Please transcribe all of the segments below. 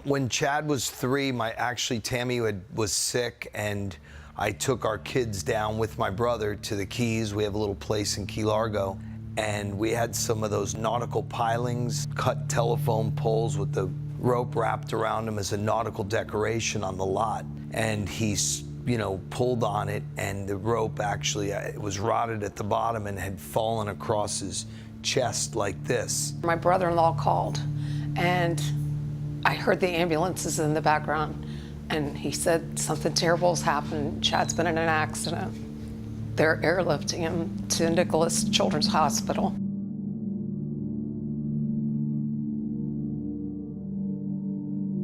When Chad was 3, Tammy was sick, and I took our kids down with my brother to the Keys. We have a little place in Key Largo, and we had some of those nautical pilings, cut telephone poles with the rope wrapped around them as a nautical decoration on the lot. And he's, pulled on it, and the rope actually it was rotted at the bottom and had fallen across his chest like this. My brother-in-law called, and I heard the ambulances in the background, and he said something terrible has happened. Chad's been in an accident. They're airlifting him to Nicholas Children's Hospital.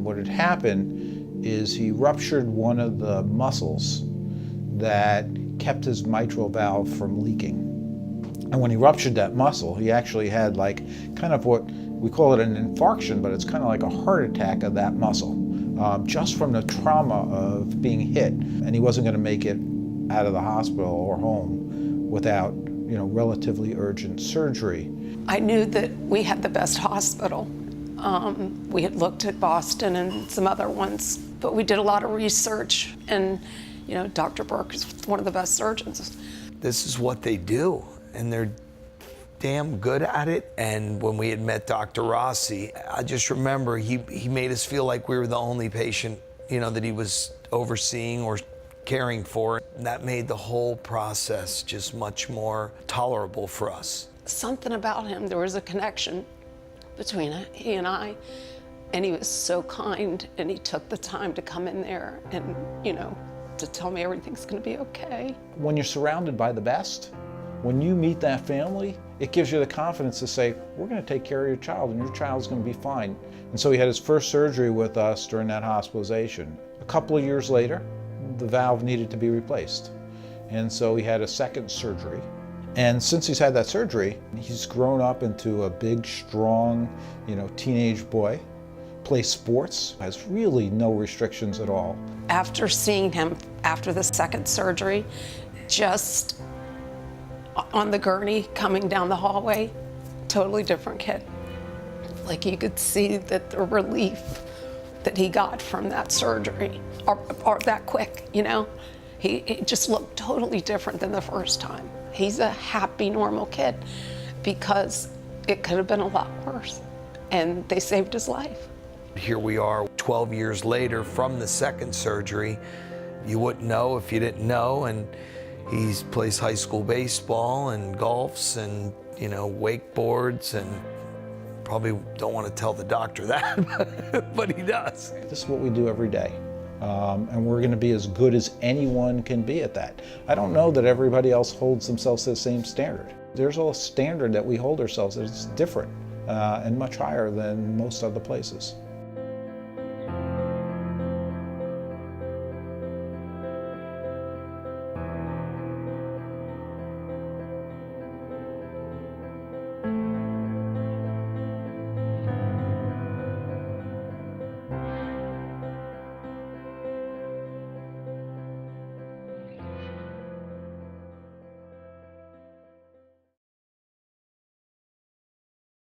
What had happened is he ruptured one of the muscles that kept his mitral valve from leaking. And when he ruptured that muscle, he actually had kind of what we call it an infarction, but it's kind of like a heart attack of that muscle, just from the trauma of being hit. And he wasn't going to make it out of the hospital or home without, relatively urgent surgery. I knew that we had the best hospital. We had looked at Boston and some other ones, but we did a lot of research, and Dr. Burke is one of the best surgeons. This is what they do, and they're damn good at it. And when we had met Dr. Rossi, I just remember he made us feel like we were the only patient, that he was overseeing or caring for. That made the whole process just much more tolerable for us. Something about him, there was a connection between he and I, and he was so kind, and he took the time to come in there and, to tell me everything's gonna be okay. When you're surrounded by the best, when you meet that family, it gives you the confidence to say, we're gonna take care of your child, and your child's gonna be fine. And so he had his first surgery with us during that hospitalization. A couple of years later, the valve needed to be replaced. And so he had a second surgery. And since he's had that surgery, he's grown up into a big, strong, teenage boy, plays sports, has really no restrictions at all. After seeing him after the second surgery, just on the gurney coming down the hallway, totally different kid. Like you could see that the relief that he got from that surgery, or that quick, He just looked totally different than the first time. He's a happy, normal kid, because it could have been a lot worse, and they saved his life. Here we are 12 years later from the second surgery. You wouldn't know if you didn't know, and he plays high school baseball and golfs and, wakeboards, and probably don't want to tell the doctor that, but he does. This is what we do every day. And we're going to be as good as anyone can be at that. I don't know that everybody else holds themselves to the same standard. There's a standard that we hold ourselves that's different and much higher than most other places.